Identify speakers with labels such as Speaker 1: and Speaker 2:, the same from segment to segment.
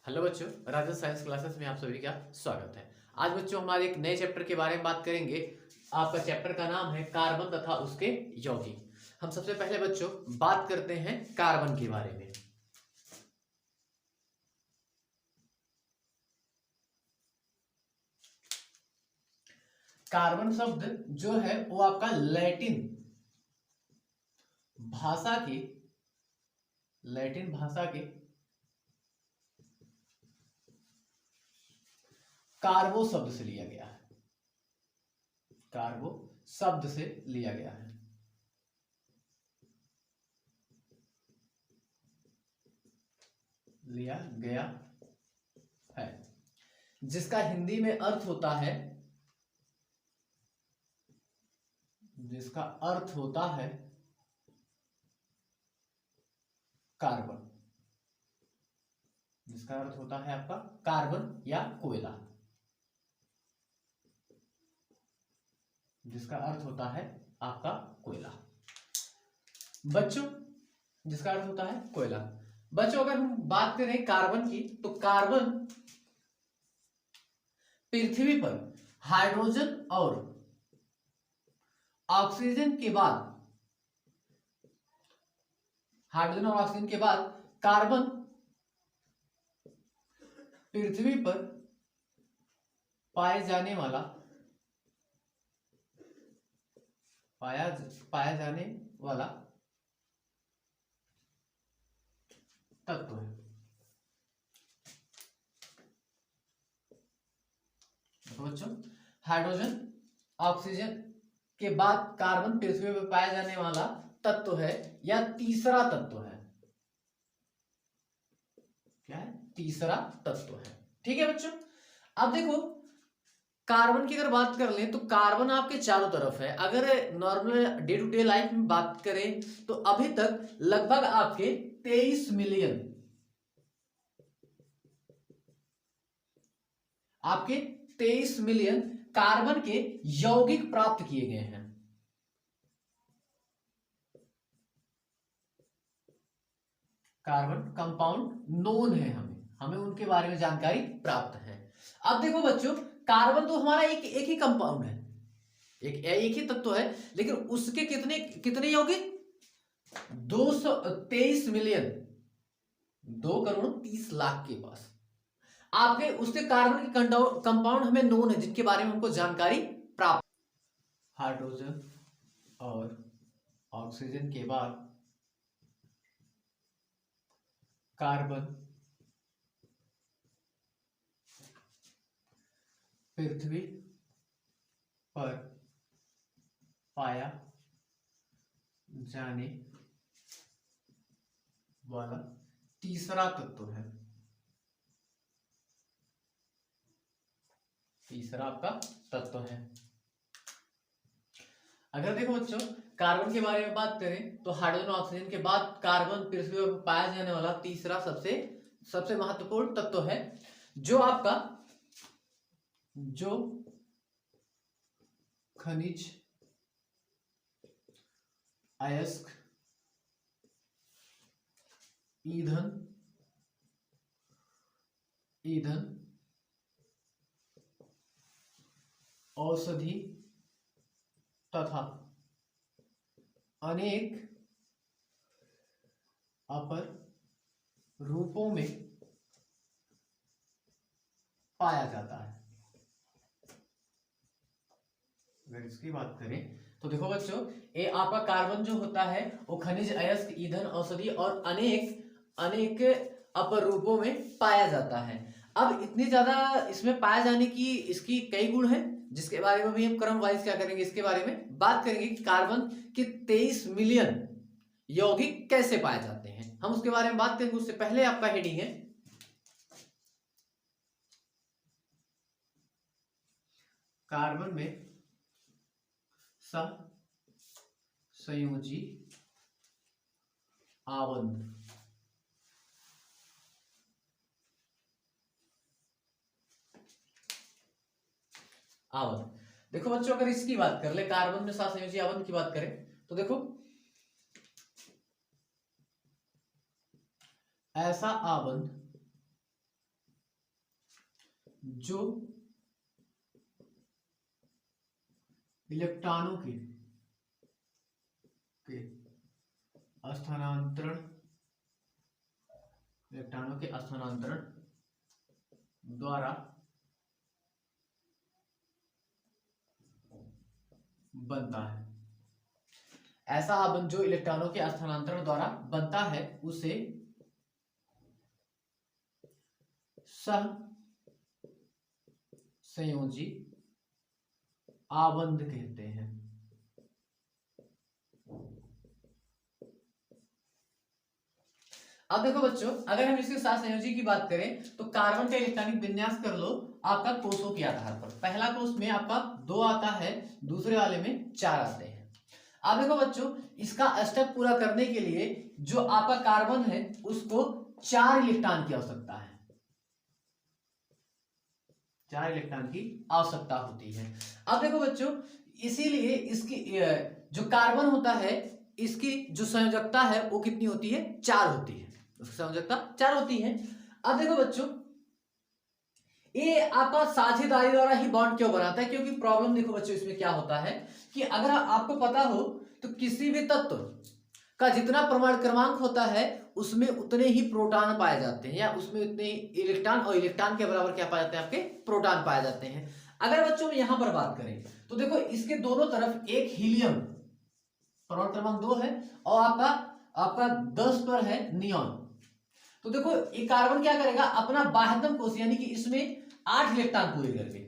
Speaker 1: Hello बच्चों, राजन science classes में आप सभी का स्वागत है। आज बच्चों हमारे एक नए चैप्टर के बारे में बात करेंगे। आपका चैप्टर का नाम है कार्बन तथा उसके यौगिक। हम सबसे पहले बच्चों बात करते हैं कार्बन के बारे में। कार्बन शब्द जो है वो आपका लैटिन भाषा के कार्बो शब्द से लिया गया है। कार्बो शब्द से लिया गया है। लिया गया है जिसका हिंदी में अर्थ होता है, जिसका अर्थ होता है कार्बन। जिसका अर्थ होता है आपका कार्बन या कोयला। जिसका अर्थ होता है आपका कोयला। बच्चों जिसका अर्थ होता है कोयला। बच्चों अगर हम बात करें कार्बन की, तो कार्बन पृथ्वी पर हाइड्रोजन और ऑक्सीजन के बाद, कार्बन पृथ्वी पर पाया जाने वाला तत्व है। तो बच्चों हाइड्रोजन ऑक्सीजन के बाद कार्बन पृथ्वी पर पाया जाने वाला तत्व है या तीसरा तत्व है। क्या है? तीसरा तत्व है। ठीक है बच्चों। अब देखो कार्बन की अगर बात कर लें तो कार्बन आपके चारों तरफ है। अगर normal day to day life में बात करें तो अभी तक लगभग आपके 23 मिलियन कार्बन के यौगिक प्राप्त किए गए हैं। कार्बन कंपाउंड नोन है, हमें उनके बारे में जानकारी प्राप्त है। अब देखो बच्चों कार्बन तो हमारा एक ही कंपाउंड है, एक ही तत्व है, लेकिन उसके कितने कितने यौगिक? 223 मिलियन, 2,30,00,000 के पास आपके उसके कार्बन के कंपाउंड हमें नोन है, जिनके बारे में हमको जानकारी प्राप्त। हाइड्रोजन और ऑक्सीजन के बाद कार्बन पृथ्वी पर पाया जाने वाला तीसरा तत्व है। तीसरा आपका तत्व है। अगर देखो बच्चों कार्बन के बारे में बात करें तो हाइड्रोजन ऑक्सीजन के बाद कार्बन पृथ्वी पर पाया जाने वाला तीसरा सबसे महत्वपूर्ण तत्व है, जो आपका खनिज अयस्क ईंधन औषधि तथा अनेक अपर रूपों में पाया जाता है। अगर इसकी बात करें तो देखो बच्चों ये आपका कार्बन जो होता है वो खनिज अयस्क ईंधन औषधि और अनेक अपर रूपों में पाया जाता है। अब इतनी ज्यादा इसमें पाया जाने की इसकी कई गुण हैं, जिसके बारे में भी हम क्रम वाइज क्या करेंगे, इसके बारे में बात करेंगे कि कार्बन के 23 मिलियन यौगिक कैसे पाए जाते हैं, हम उसके बारे में बात करेंगे। उससे पहले आपका हेडिंग है कार्बन में सहसंयोजी आवंध। देखो बच्चों अगर इसकी बात कर ले, कार्बन में सहसंयोजी आवंध की बात करें तो देखो ऐसा आवंध जो इलेक्ट्रॉनों के स्थानांतरण द्वारा बनता है। ऐसा आबंध जो इलेक्ट्रॉनों के स्थानांतरण द्वारा बनता है उसे सहसंयोजी आबंध कहते हैं। अब देखो बच्चों, अगर हम इसके साथ संयोजी की बात करें तो कार्बन का इलेक्ट्रॉनिक विन्यास कर लो आपका कोषों के आधार पर। पहला कोष में आपका 2 आता है, दूसरे वाले में 4 आते हैं। अब देखो बच्चों, इसका स्टेप पूरा करने के लिए जो आपका कार्बन है उसको 4 इलेक्ट्रॉन की आवश्यकता है, 4 इलेक्ट्रॉन की आवश्यकता होती है। अब देखो बच्चों, इसीलिए इसकी जो कार्बन होता है इसकी जो संयोजकता है वो कितनी होती है, 4 होती है, उसकी संयोजकता 4 होती है। अब देखो बच्चों, ये आपका साझेदारी द्वारा ही बॉन्ड क्यों बनाता है, क्योंकि प्रॉब्लम देखो बच्चों इसमें क्या होता है कि अगर आपको पता हो तो किसी भी तत्व का जितना परमाणु क्रमांक होता है उसमें उतने ही प्रोटॉन पाए जाते हैं, या उसमें उतने इलेक्ट्रॉन, और इलेक्ट्रॉन के बराबर क्या पाए जाते हैं, आपके प्रोटॉन पाए जाते हैं। अगर बच्चों यहां पर बात करें तो देखो इसके दोनों तरफ एक हीलियम परमाणु क्रमांक 2 है और आपका 10 पर है नियॉन। तो देखो ये कार्बन क्या करेगा, अपना बाह्यतम कोष यानी कि इसमें 8 इलेक्ट्रॉन पूरे करके,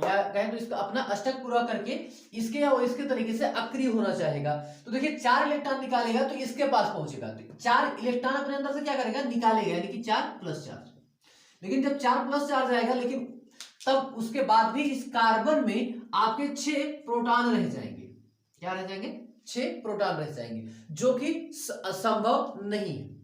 Speaker 1: या कहें तो इसका अपना अष्टक पूरा करके इसके या इसके तरीके से अक्रिय होना चाहेगा। तो देखिए 4 इलेक्ट्रॉन निकालेगा तो इसके पास पहुंचेगा, तो 4 इलेक्ट्रॉन अपने अंदर से क्या करेगा, निकालेगा, यानी कि 4 प्लस चार्ज। लेकिन जब 4 प्लस चार्ज आएगा, लेकिन तब उसके बाद भी इस कार्बन में आपके 6 प्रोटॉन रह जाएंगे। क्या रह जाएंगे, 6 प्रोटॉन रह जाएंगे, जो कि असंभव नहीं है।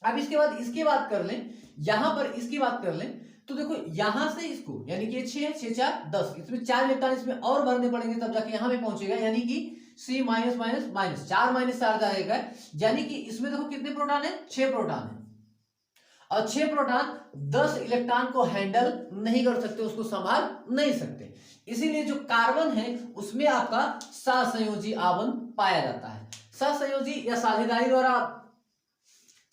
Speaker 1: अब इसके बाद इसकी बात कर लें, यहां पर इसकी बात कर लें तो देखो यहां से इसको, यानी कि 6 है, 6 4 10, इसमें 4 इलेक्ट्रॉन इसमें और भरने पड़ेंगे तब जाके यहां पे पहुंचेगा, यानी कि C minus minus minus 4 minus 4 जाएगा, यानी कि इसमें देखो कितने प्रोटॉन है, 6 प्रोटॉन है, और 6 प्रोटॉन 10 इलेक्ट्रॉन को हैंडल नहीं कर सकते, उसको संभाल नहीं सकते। इसीलिए जो कार्बन है उसमें आपका सहसंयोजी आबंध पाया जाता है। सहसंयोजी या साझेदारी द्वारा,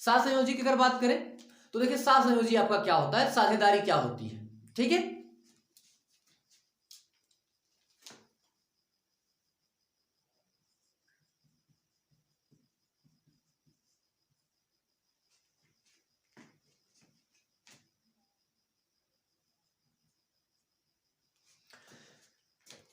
Speaker 1: सहसंयोजी की अगर बात करें तो देखिए सहसंयोजी आपका क्या होता है, साझेदारी क्या होती है, ठीक है।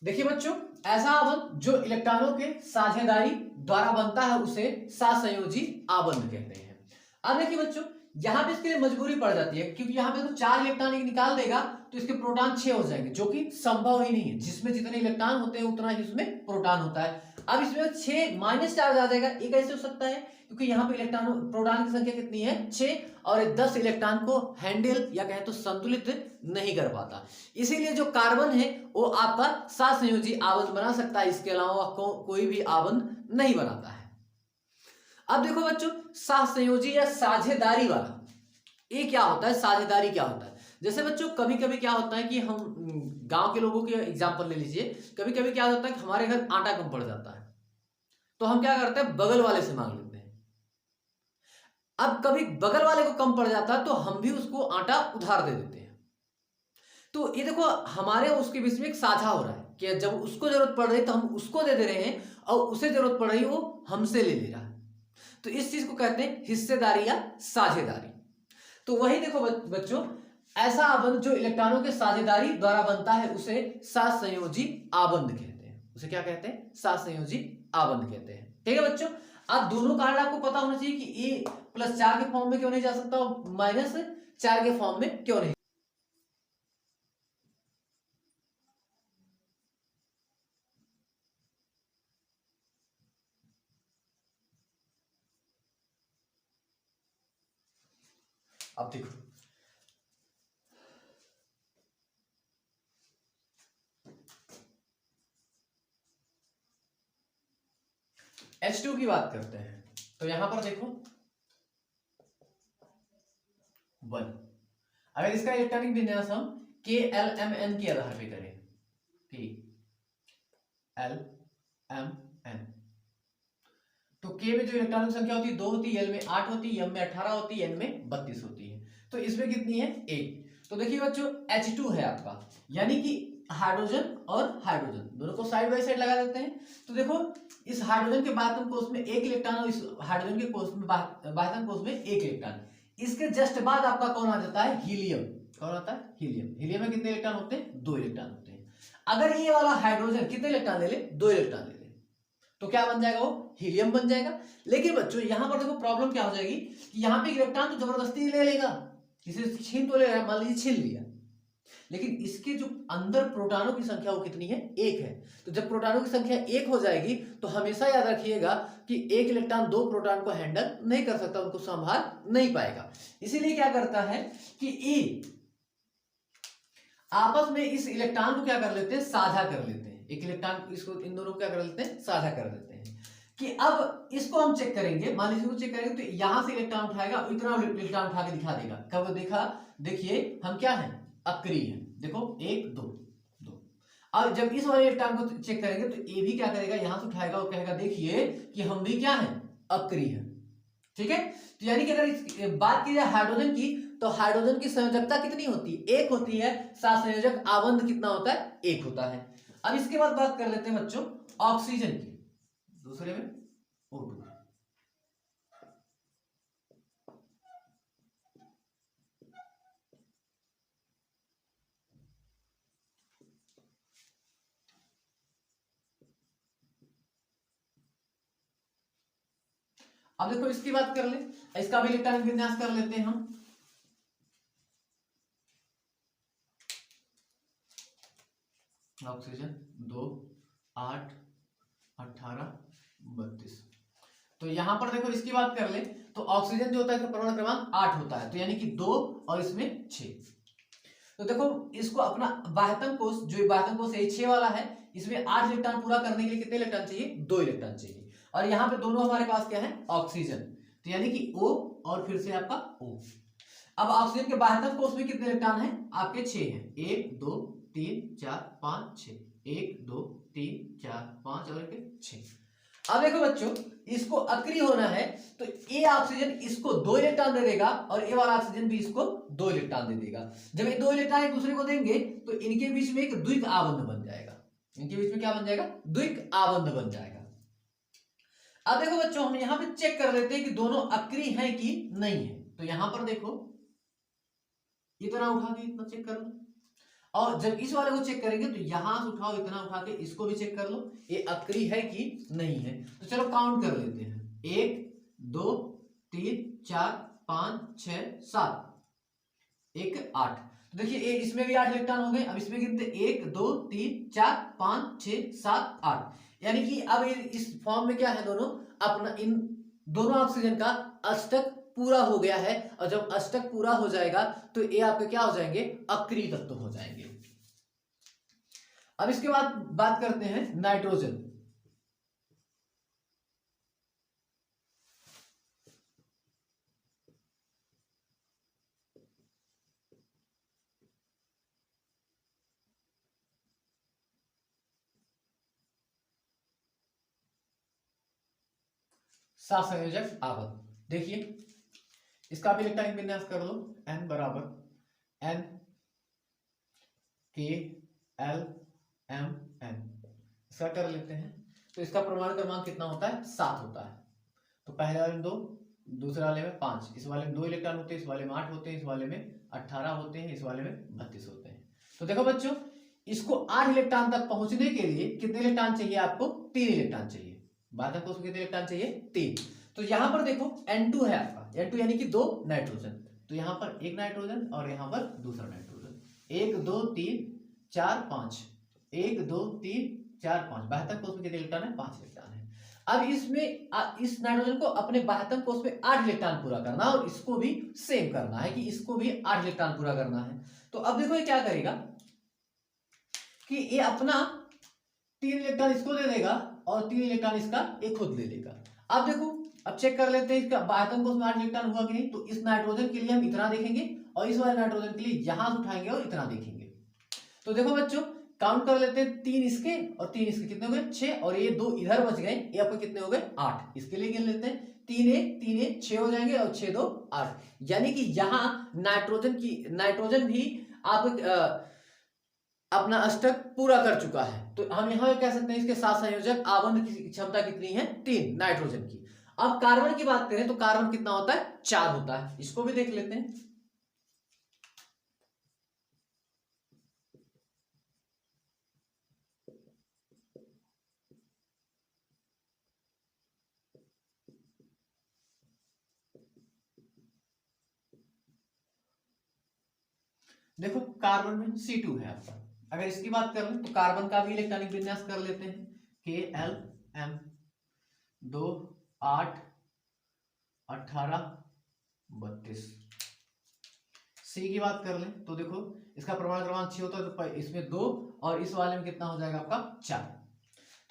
Speaker 1: देखिए बच्चों, ऐसा आबंध जो इलेक्ट्रॉनों के साझेदारी द्वारा बनता है उसे सहसंयोजी आबंध कहते हैं। अब देखिए बच्चों, यहां पे इसके लिए मजबूरी पड़ जाती है, क्योंकि यहां पे तो 4 इलेक्ट्रॉन निकाल देगा तो इसके प्रोटॉन 6 हो जाएंगे, जो कि संभव ही नहीं है। जिसमें जितने इलेक्ट्रॉन होते हैं उतना ही उसमें प्रोटॉन होता है। अब इसमें 6 माइनस चार्ज आ जाएगा, ये कैसे हो सकता है, क्योंकि यहाँ पे इलेक्ट्रॉन प्रोटॉन की संख्या कितनी है, 6, और 10 इलेक्ट्रॉन को हैंडल या कहें तो संतुलित नहीं कर पाता। इसीलिए जो कार्बन है वो आपका सहसंयोजी आबंध बना सकता है, इसके अलावा कोई भी आबंध नहीं बनाता है। अब देखो बच्चों, सहसंयोजी या साझेदारी वाला ये क्या होता है, साझेदारी क्या होता है। जैसे बच्चों कभी कभी क्या होता है कि हम गांव के लोगों के एग्जांपल ले लीजिए, कभी कभी क्या होता है कि हमारे घर आटा कम पड़ जाता है तो हम क्या करते हैं, बगल वाले से मांग लेते हैं। अब कभी बगल वाले को कम पड़ जाता है तो हम भी उसको आटा उधार दे देते हैं। तो ये देखो हमारे उसके बीच में एक साझा हो रहा है कि जब उसको जरूरत पड़ रही है तो हम उसको दे दे रहे हैं, और उसे जरूरत पड़ रही है वो हमसे ले ले रहा है। तो इस चीज को कहते हैं हिस्सेदारी या साझेदारी। तो वही देखो बच्चों, ऐसा आबंध जो इलेक्ट्रॉनों के साझेदारी द्वारा बनता है उसे सहसंयोजी आबंध कहते हैं। उसे क्या कहते हैं, सहसंयोजी आबंध कहते हैं, ठीक है बच्चों। अब दोनों कारण आपको पता होना चाहिए कि ए प्लस 4 के फॉर्म में क्यों नहीं जा सकता और माइनस 4 के फॉर्म में क्यों नहीं। अब देखो H2 की बात करते हैं तो यहां पर देखो 1, अगर इसका इलेक्ट्रॉनिक विन्यास हम KLMN के आधार पे करें, KLMN, तो K में जो इलेक्ट्रॉनों की संख्या होती है 2 होती है, L में 8 होती है, M में 18 होती है, N में 32 होती है। तो इसमें कितनी है? 1। तो देखिए बच्चों H2 है आपका, यानी कि हाइड्रोजन और हाइड्रोजन दोनों को साइड बाय साइड लगा देते हैं। तो देखो इस हाइड्रोजन के बाह्यतम कोष में 1 इलेक्ट्रॉन और इस हाइड्रोजन के कोष में बाह्यतम कोष में 1 इलेक्ट्रॉन। इसके जस्ट बाद आपका कौन आ जाता है? हीलियम। कौन आता है? हीलियम। हीलियम में कितने इलेक्ट्रॉन होते हैं? 2 इलेक्ट्रॉन होते हैं। अगर ये वाला हाइड्रोजन कितने इलेक्ट्रॉन ले ले? 2 इलेक्ट्रॉन ले ले, तो क्या बन जाएगा? वो हीलियम बन जाएगा। लेकिन बच्चों यहां पर देखो प्रॉब्लम क्या हो जाएगी कि यहां पे इलेक्ट्रॉन तो जबरदस्ती ले लेगा, किसी छीन तो ले रहा है, मान लीजिए छीन लिया, लेकिन इसके जो अंदर प्रोटॉनों की संख्या वो कितनी है? 1 है। तो जब प्रोटॉनों की संख्या 1 हो जाएगी तो हमेशा याद रखिएगा कि 1 इलेक्ट्रॉन 2 प्रोटॉन को हैंडल नहीं कर सकता, उनको संभाल नहीं पाएगा। इसीलिए क्या करता है कि E आपस में इस इलेक्ट्रॉन को क्या कर लेते हैं? साझा कर लेते हैं। एक इलेक्ट्रॉन इसको, इन दोनों को क्या कर लेते हैं? साझा कर देते हैं। कि अब इसको हम चेक करेंगे, मान लीजिए चेक करेंगे तो यहां से इलेक्ट्रॉन उठाएगा, इतना इलेक्ट्रॉन उठा के दिखा देगा। कब देखा? देखिए हम क्या है? अक्रिय है। देखो 1 2 2। अब जब इस वाले इलेक्ट्रॉन को चेक करेंगे तो ये भी क्या करेगा? यहां से उठाएगा और कहेगा देखिए कि हम भी क्या है? अक्रिय है। ठीक है। तो यानी कि अगर बात की जाए हाइड्रोजन की, तो हाइड्रोजन की संयोजकता कितनी होती है? 1 होती है। साथ संयोजक आबंध कितना होता है? 1 होता है। अब इसके बाद बात कर लेते हैं बच्चों ऑक्सीजन की, दूसरे में O2। अब देखो इसकी बात कर ले, इसका भी इलेक्ट्रॉनिक विन्यास कर लेते हैं हम। ऑक्सीजन 2 8 18 32। तो यहां पर देखो इसकी बात कर ले तो ऑक्सीजन जो होता है परमाणु क्रमांक 8 होता है, तो यानी कि 2 और इसमें 6। तो देखो इसको अपना बाह्यतम कोष, जो बाह्यतम कोष 6 वाला है, इसमें 8 इलेक्ट्रॉन पूरा करने के लिए कितने इलेक्ट्रॉन चाहिए? 2 इलेक्ट्रॉन चाहिए। और यहाँ पे दोनों हमारे पास क्या है? ऑक्सीजन। तो यानी कि O और फिर से आपका O। अब ऑक्सीजन के बाह्यतम कोष में कितने इलेक्ट्रॉन है? आपके 6 हैं। 1 2 3 4 5 6। 1 2 3 4 5 और 6। अब देखो बच्चों इसको अक्रिय होना है तो ए ऑक्सीजन इसको 2 इलेक्ट्रॉन दे देगा और ए वाला ऑक्सीजन भी इसको 2 इलेक्ट्रॉन दे देगा। जब ये 2 इलेक्ट्रॉन एक दूसरे को देंगे तो इनके बीच में एक द्विक आबंध बन जाएगा। इनके बीच में क्या बन जाएगा? द्विक आबंध बन जाएगा। अब देखो बच्चों हम यहां पे चेक कर लेते हैं कि दोनों अक्रिय हैं कि नहीं है। तो यहां पर देखो इतना उठा के इतना चेक कर लो, और जब इस वाले को चेक करेंगे तो यहां से उठाओ, इतना उठा के इसको भी चेक कर लो, ये अक्रिय है कि नहीं है। तो चलो काउंट कर लेते हैं। 1 2 3 4 5 6 7 1 8। तो देखिए इसमें भी 8 इलेक्ट्रॉन हो गए। अब इसमें कितने? 1 2 3 4 5 6 7 8। यानी कि अब इस फॉर्म में क्या है? दोनों अपना, इन दोनों ऑक्सीजन का अष्टक पूरा हो गया है। और जब अष्टक पूरा हो जाएगा तो ये आपके क्या हो जाएंगे? अक्रिय तत्व हो जाएंगे। अब इसके बाद बात करते हैं नाइट्रोजन। सहसंयोजक आबंध। देखिए इसका भी इलेक्ट्रॉनिक विन्यास कर लो। N बराबर N K L M N, इसका कर लेते हैं। तो इसका परमाणु क्रमांक कितना होता है? 7 होता है। तो पहले वाले में 2, दूसरे वाले में 5, इस वाले में 2 इलेक्ट्रॉन होते हैं, इस वाले में 8 होते हैं, इस वाले में 18 होते हैं, इस वाले में 32 होते हैं। तो देखो बच्चों इसको 8 इलेक्ट्रॉन तक पहुंचने के लिए कितने इलेक्ट्रॉन चाहिए? आपको 3 इलेक्ट्रॉन चाहिए। बात है को कितने इलेक्ट्रॉन चाहिए? 3। तो यहां पर देखो N2 है आपका, N2 यानी कि 2 नाइट्रोजन। तो यहां पर 1 नाइट्रोजन और यहां पर दूसरा नाइट्रोजन। 1 2 3 4 5, 1 2 3 4 5। बाह्यतम कोष में कितने इलेक्ट्रॉन है? 5 इलेक्ट्रॉन है। अब इसमें इस नाइट्रोजन को अपने बाह्यतम कोष में 8 इलेक्ट्रॉन पूरा करना है और इसको भी सेम करना है कि इसको भी 8 इलेक्ट्रॉन पूरा करना है। तो अब देखो ये क्या करेगा कि ये अपना 3 इलेक्ट्रॉन इसको दे देगा और 3 इलेक्ट्रॉन इसका एक खुद ले लेगा। अब देखो अब चेक कर लेते हैं इसका बाह्यतम कोष में 8 इलेक्ट्रॉन हुआ कि नहीं। तो इस नाइट्रोजन के लिए हम इतना देखेंगे और इस वाले नाइट्रोजन के लिए यहां से उठाएंगे और इतना देखेंगे। तो देखो बच्चों काउंट कर लेते हैं, 3 इसके और 3 इसके, कितने हो गए 6, और ये 2 इधर बच गए, ये आपको कितने हो गए 8। इसके लिए गिन लेते हैं, 3 एक 6 हो जाएंगे और 6 2 8। यानी कि यहाँ नाइट्रोजन भी आप अपना अष्टक पूरा कर चुका है। तो हम यहाँ कह सकते हैं इसके साथ संयोजक आवंत की क्षमता कितनी है 3 नाइट्रोजन की। अब कार्बन की बात करें तो कार्बन कितना होता है 4 होता है, इसको भी देख लेते हैं। देखो कार्बन में C2 है आपका। अगर इसकी बात करें तो कार्बन का भी इलेक्ट्रॉनिक विन्यास कर लेते हैं, KLM 2 8 18 32। सी की बात कर लें तो देखो इसका परमाणु क्रमांक 6 होता है, तो इसमें 2 और इस वाले में कितना हो जाएगा आपका 4।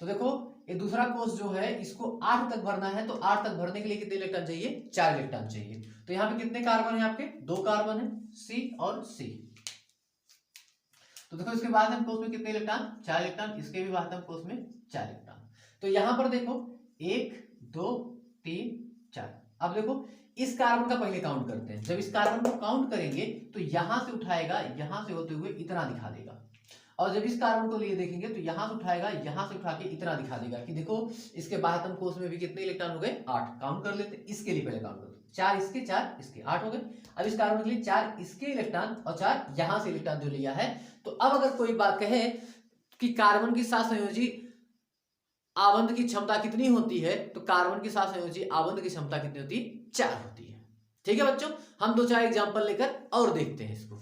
Speaker 1: तो देखो ये दूसरा कोष जो है इसको 8 तक भरना है, तो 8 तक भरने के लिए कितने इलेक्ट्रॉन चाहिए 4 इलेक्ट्रॉन चाहिए। तो यहाँ पे कितने कार्बन है आपके 2 कार्बन है, C और C। तो देखो इसके बाद कोष में कितने इलेक्ट्रॉन 4 इलेक्ट्रॉन, इसके भी बाद कोष में 4 इलेक्ट्रॉन। तो यहां पर देखो 1 2 3 4। अब देखो इस कार्बन का पहले काउंट करते हैं। जब इस कार्बन को काउंट करेंगे तो यहां से उठाएगा, यहां से होते हुए इतना दिखा देगा, और जब इस कार्बन को लिए देखेंगे तो यहां से उठाएगा, यहां से उठा के इतना दिखा देगा कि देखो इसके बाह्यतम कोष में भी कितने इलेक्ट्रॉन हो गए 8। काउंट कर लेते हैं, इसके लिए पहले काउंट करते हैं, 4 इसके 4 इसके 8 हो गए। अब इस कार्बन के लिए 4 इसके इलेक्ट्रॉन और 4 यहां से इलेक्ट्रॉन जो लिया है। तो अब अगर कोई बात कहे कि कार्बन की साथ संयोजी आवंत की क्षमता कितनी होती है, तो कार्बन के साथ संयोजी आवंत की क्षमता कितनी होती है 4 होती है। ठीक है बच्चों, हम 2-4 एग्जांपल लेकर और देखते हैं इसको।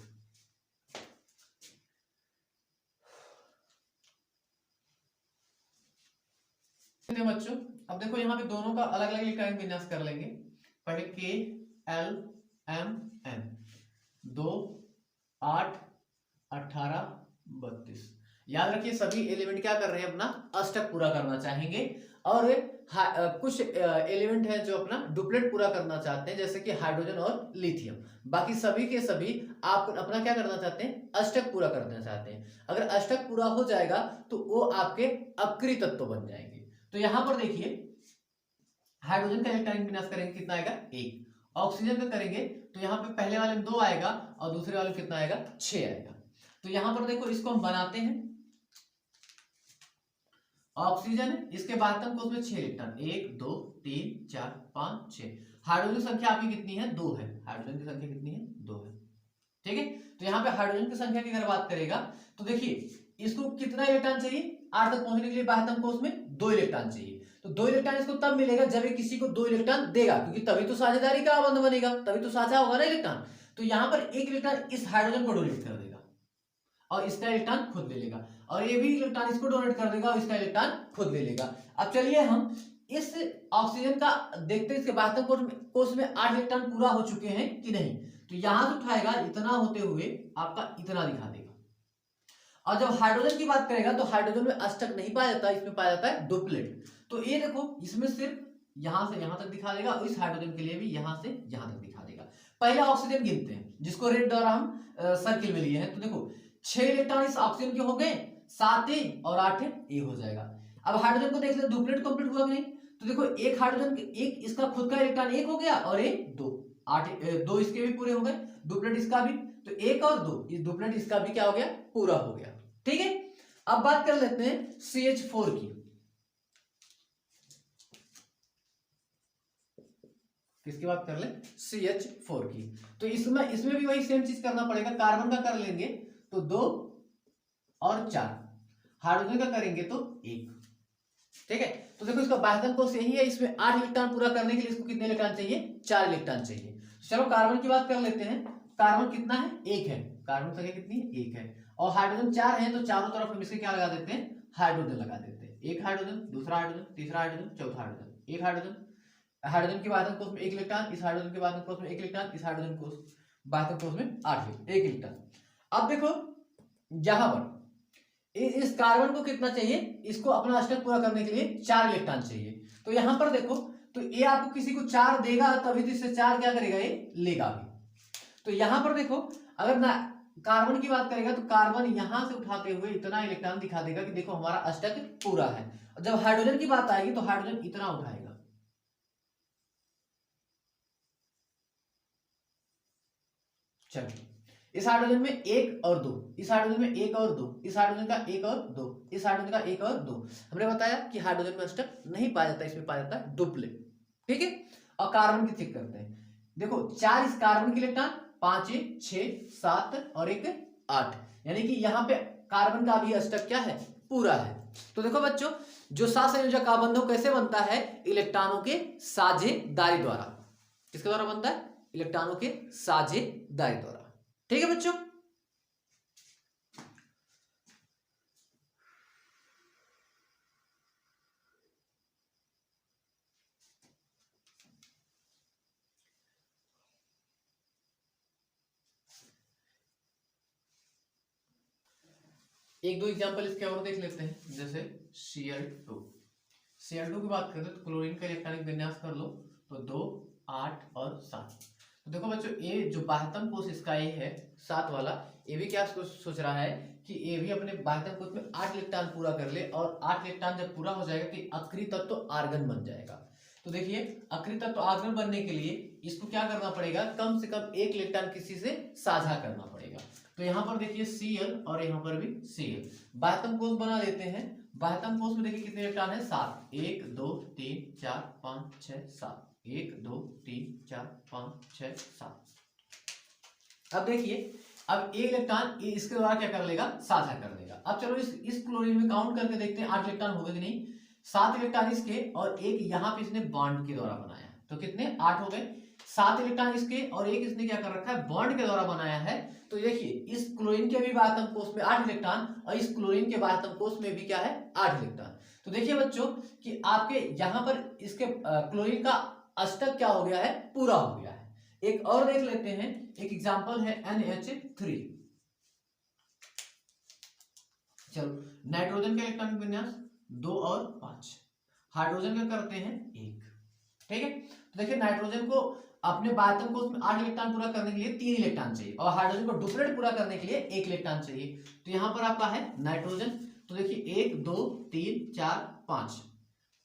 Speaker 1: बच्चों अब देखो यहाँ पे दोनों का अलग अलग इलेक्ट्रॉनिक विन्यास कर लेंगे। पहले KLMN 2 8 18 32। याद रखिए सभी एलिमेंट क्या कर रहे हैं अपना अष्टक पूरा करना चाहेंगे, और कुछ एलिमेंट है जो अपना डुप्लेट पूरा करना चाहते हैं, जैसे कि हाइड्रोजन और लिथियम। बाकी सभी के सभी आप अपना क्या करना चाहते हैं अष्टक पूरा करना चाहते हैं। अगर अष्टक पूरा हो जाएगा तो वो आपके अक्रिय तत्व बन जाएंगे। तो यहां पर देखिए हाइड्रोजन का इलेक्ट्रॉनिक विन्यास करेंगे कितना आएगा 1। ऑक्सीजन का करेंगे तो यहाँ पे पहले वाले में 2 आएगा और दूसरे वाले में कितना आएगा 6 आएगा। तो यहां पर देखो इसको हम बनाते हैं, ऑक्सीजन है इसके बाह्यतम कोष में 6 इलेक्ट्रॉन, 1 2 3 4 5 6। हाइड्रोजन संख्या आपकी कितनी है 2 है, हाइड्रोजन की संख्या कितनी है 2 है। ठीक है, तो यहाँ पे हाइड्रोजन की संख्या की अगर बात करेगा तो देखिए इसको कितना इलेक्ट्रॉन चाहिए 8 तक पहुंचने के लिए बाह्यतम कोष में 2 इलेक्ट्रॉन चाहिए। तो 2 इलेक्ट्रॉन इसको तब मिलेगा जब ये किसी को 2 इलेक्ट्रॉन देगा, क्योंकि तभी तो साझेदारी का बंध बनेगा, तभी तो साझा होगा ना इलेक्ट्रॉन। तो यहाँ पर 1 इलेक्ट्रॉन इस हाइड्रोजन को डोनेट कर देगा और इसका इलेक्ट्रॉन खुद ले लेगा, और ये भी इलेक्ट्रॉन इसको डोनेट कर देगा और इसका इलेक्ट्रॉन खुद ले लेगा। अब चलिए हम इस ऑक्सीजन का देखते हैं, इसके बाह्यतम कोष में 8 इलेक्ट्रॉन पूरा हो चुके हैं कि नहीं। तो यहां से उठाएगा इतना होते हुए आपका इतना दिखा देगा। और जब हाइड्रोजन की बात करेगा तो हाइड्रोजन में अष्टक नहीं पाया जाता, इसमें पाया जाता है डुप्लेट। तो ये देखो इसमें सिर्फ यहां से यहां तक दिखा देगा, और इस हाइड्रोजन के लिए भी यहां से यहां तक दिखा देगा। पहले ऑक्सीजन गिनते हैं जिसको रेड द्वारा हम सर्किल में लिए हैं। तो देखो 6 इलेक्ट्रॉन इस ऑक्सीजन के हो गए, 7 ए और 8 ए हो जाएगा। अब हाइड्रोजन को देख ले डुप्लेट कंप्लीट हुआ कि नहीं। तो देखो एक हाइड्रोजन एक इसका खुद का इलेक्ट्रॉन 1 हो गया और ये 2, 2 इसके भी पूरे हो गए, डुप्लेट इसका भी। तो 1 और 2 इस डुप्लेट इसका भी क्या हो गया पूरा हो गया। ठीक है, अब बात कर लेते हैं CH4 की। किसकी बात कर ले CH4 की। तो इसमें भी वही सेम चीज करना पड़ेगा। कार्बन का कर लेंगे तो 2 और 4, हाइड्रोजन का करेंगे तो 1। ठीक है, तो देखो इसका बाह्यतम कोष यही है, इसमें 8 इलेक्ट्रॉन पूरा करने के लिए इसको कितने इलेक्ट्रॉन चाहिए 4 इलेक्ट्रॉन चाहिए। चलो कार्बन की बात कर लेते हैं। कार्बन कितना है 1 है, कार्बन संख्या कितनी है 1 है, और हाइड्रोजन 4 है, तो चारों तरफ हम इसके क्या लगा देते हैं हाइड्रोजन लगा देते हैं। एक हाइड्रोजन, दूसरा हाइड्रोजन, तीसरा हाइड्रोजन, चौथा हाइड्रोजन। एक हाइड्रोजन, हाइड्रोजन के बाह्यतम कोष में 1 इलेक्ट्रॉन, इस हाइड्रोजन के बाह्यतम कोष में 1 इलेक्ट्रॉन, इस हाइड्रोजन कोष बाह्यतम कोष में 1 इलेक्ट्रॉन। अब देखो यहां पर इस कार्बन को कितना चाहिए, इसको अपना अष्टक पूरा करने के लिए 4 इलेक्ट्रॉन चाहिए। तो यहां पर देखो तो ये आपको किसी को 4 देगा तभी तो इससे 4 क्या करेगा ये लेगा भी। तो यहां पर देखो अगर ना कार्बन की बात करेगा तो कार्बन यहां से उठाते हुए इतना इलेक्ट्रॉन दिखा देगा कि देखो हमारा अष्टक पूरा है। और जब हाइड्रोजन की बात आएगी तो हाइड्रोजन इतना उठाएगा। चलिए, इस हाइड्रोजन में एक और दो, इस हाइड्रोजन में एक और दो, इस हाइड्रोजन का एक और दो, इस हाइड्रोजन का एक और दो। हमने बताया कि हाइड्रोजन में अष्टक नहीं पाया जाता, इसमें पाया जाता है डुप्लेट। ठीक है, और कार्बन की चेक करते हैं। देखो 4 इस कार्बन के इलेक्ट्रॉन, 5 6 7 और एक 8, यानी कि यहाँ पे कार्बन का भी अष्टक क्या है, पूरा है। तो देखो बच्चों, जो सहसंयोजक आबंध कैसे बनता है, इलेक्ट्रॉनों के साझेदारी द्वारा। किसके द्वारा बनता है, इलेक्ट्रॉनों के साझेदारी द्वारा। ठीक है बच्चों, एक दो एग्जांपल इसके और देख लेते हैं। जैसे Cl2, Cl2 की बात करें तो क्लोरीन का इलेक्ट्रॉनिक विन्यास कर लो तो 2 8 और 7। तो देखो बच्चों, ये जो बाह्यतम कोश इसका ये है 7 वाला, ये भी क्या सोच रहा है कि ये भी अपने बाह्यतम कोश में 8 इलेक्ट्रॉन पूरा कर ले, और 8 इलेक्ट्रॉन जब पूरा हो जाएगा कि अक्रिय तत्व तो आर्गन बन जाएगा। तो देखिए, अक्रिय तत्व तो आर्गन बनने के लिए इसको क्या करना पड़ेगा, कम से कम एक इलेक्ट्रॉन किसी से साझा करना पड़ेगा। तो यहाँ पर देखिए Cl और यहाँ पर भी Cl, बाह्यतम कोश बना देते हैं। बाह्यतम कोश में देखिए कितने इलेक्ट्रॉन है, 7, 1 2 3 4 5 6 7, 1 2 3 4 5 6 7। अब देखिए, अब एक इलेक्ट्रॉन इसके द्वारा क्या कर लेगा, साझा कर लेगा। अब चलो इस क्लोरीन में काउंट करके देखते हैं 8 इलेक्ट्रॉन हो गए कि नहीं। 7 इलेक्ट्रॉन इसके और एक यहाँ पे इसने बॉन्ड के द्वारा बनाया, तो कितने 8 हो गए। 7 इलेक्ट्रॉन इसके और एक इसने क्या कर रखा है, बॉन्ड के द्वारा बनाया है। तो देखिए, इस क्लोरीन के भी बाह्यतम कोश में 8 इलेक्ट्रॉन और इस क्लोरीन के बाह्यतम कोश में भी क्या है, 8 इलेक्ट्रॉन। तो देखिए बच्चों कि आपके यहाँ पर इसके क्लोरीन का अष्टक क्या हो गया है, पूरा हो गया है। एक और देख लेते हैं, एक एग्जांपल है NH3। चलो, नाइट्रोजन का इलेक्ट्रॉनिक विन्यास 2 और 5, हाइड्रोजन का करते हैं 1। ठीक है, तो देखिए नाइट्रोजन को अपने बाह्यतम कोश में 8 इलेक्ट्रॉन पूरा करने के लिए 3 इलेक्ट्रॉन चाहिए, और हाइड्रोजन को डुप्लेट पूरा करने के लिए 1 इलेक्ट्रॉन चाहिए। तो यहाँ पर आपका है नाइट्रोजन, तो देखिए 1 2 3 4 5,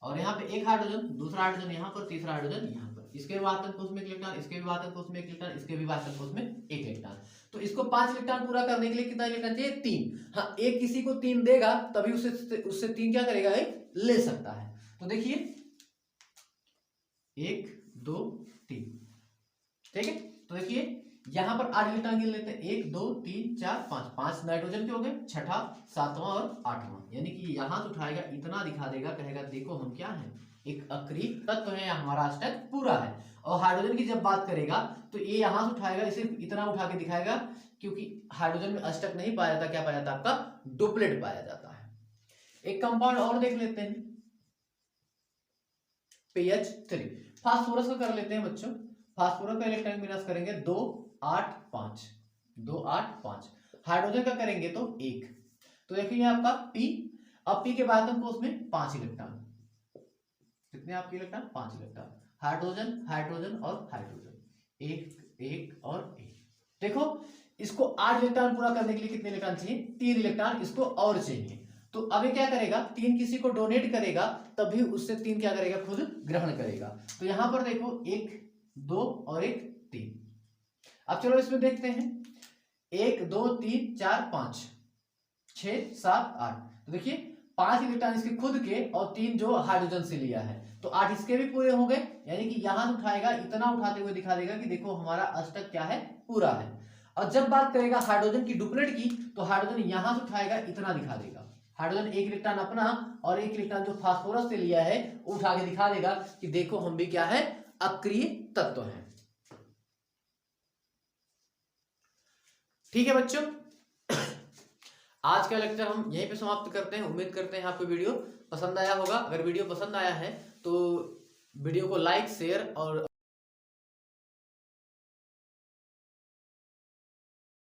Speaker 1: और यहाँ पे एक हाइड्रोजन, दूसरा हाइड्रोजन यहाँ पर, तीसरा हाइड्रोजन यहाँ पर। इसके बाह्यतम कोश में 1 इलेक्ट्रॉन, इसके भी बाह्यतम कोश में 1 इलेक्ट्रॉन, इसके भी बाह्यतम कोश में 1 इलेक्ट्रॉन। तो इसको 5 इलेक्ट्रॉन पूरा करने के लिए कितना इलेक्ट्रॉन चाहिए, 3। हाँ, एक किसी को 3 देगा तभी उससे 3 क्या करेगा, ले सकता है। तो देखिए 1 2 3, ठीक है। तो देखिए यहां पर 8 इलेक्ट्रॉन गिन लेते हैं, 1 2 3 4 5, 5 नाइट्रोजन के हो गए, छठा, सातवां और आठवां, यानी कि यहां से उठाएगा इतना दिखा देगा, कहेगा देखो हम क्या है, एक अक्रिय तत्व है, हमारा अष्टक पूरा है। और हाइड्रोजन की जब बात करेगा तो ये यहां से उठाएगा, इसे इतना उठा के दिखाएगा, क्योंकि हाइड्रोजन में अष्टक नहीं पाया जाता, क्या पाया जाता है, आपका डुप्लेट पाया जाता है। एक कंपाउंड और देख लेते हैं, PH3। फास्फोरस का कर लेते हैं बच्चों। फास्फोरस का इलेक्ट्रॉनिक विन्यास करेंगे 2 8 5, 2 8 5। हाइड्रोजन का करेंगे तो 1। तो देखिए आपका P, अब P के बाह्यतम कोश में 5 इलेक्ट्रॉन, कितने आपके इलेक्ट्रॉन, 5 इलेक्ट्रॉन, हाइड्रोजन हाइड्रोजन और हाइड्रोजन, 1 1 और 1। देखो इसको 8 इलेक्ट्रॉन पूरा करने के लिए कितने इलेक्ट्रॉन चाहिए, 3 इलेक्ट्रॉन इसको और चाहिए। तो अभी क्या करेगा, 3 किसी को डोनेट करेगा तभी उससे 3 क्या करेगा, खुद ग्रहण करेगा। तो यहां पर देखो 1 2 और 1 3। अब चलो इसमें देखते हैं, 1 2 3 4 5 6 7 8। तो देखिए 5 इलेक्ट्रॉन इसके खुद के और 3 जो हाइड्रोजन से लिया है, तो 8 इसके भी पूरे हो गए, यानी कि यहां से उठाएगा, इतना उठाते हुए दिखा देगा कि देखो हमारा अष्टक क्या है, पूरा है। और जब बात करेगा हाइड्रोजन की डुप्लेट की, तो हाइड्रोजन यहां से उठाएगा, इतना दिखा देगा, हाइड्रोजन 1 इलेक्ट्रॉन अपना और 1 इलेक्ट्रॉन जो फास्फोरस से लिया है उठा के दिखा देगा कि देखो हम भी क्या है, अक्रिय तत्व है। ठीक है बच्चों, आज का लेक्चर हम यहीं पे समाप्त करते हैं। उम्मीद करते हैं आपको वीडियो पसंद आया होगा। अगर वीडियो पसंद आया है तो वीडियो को लाइक शेयर और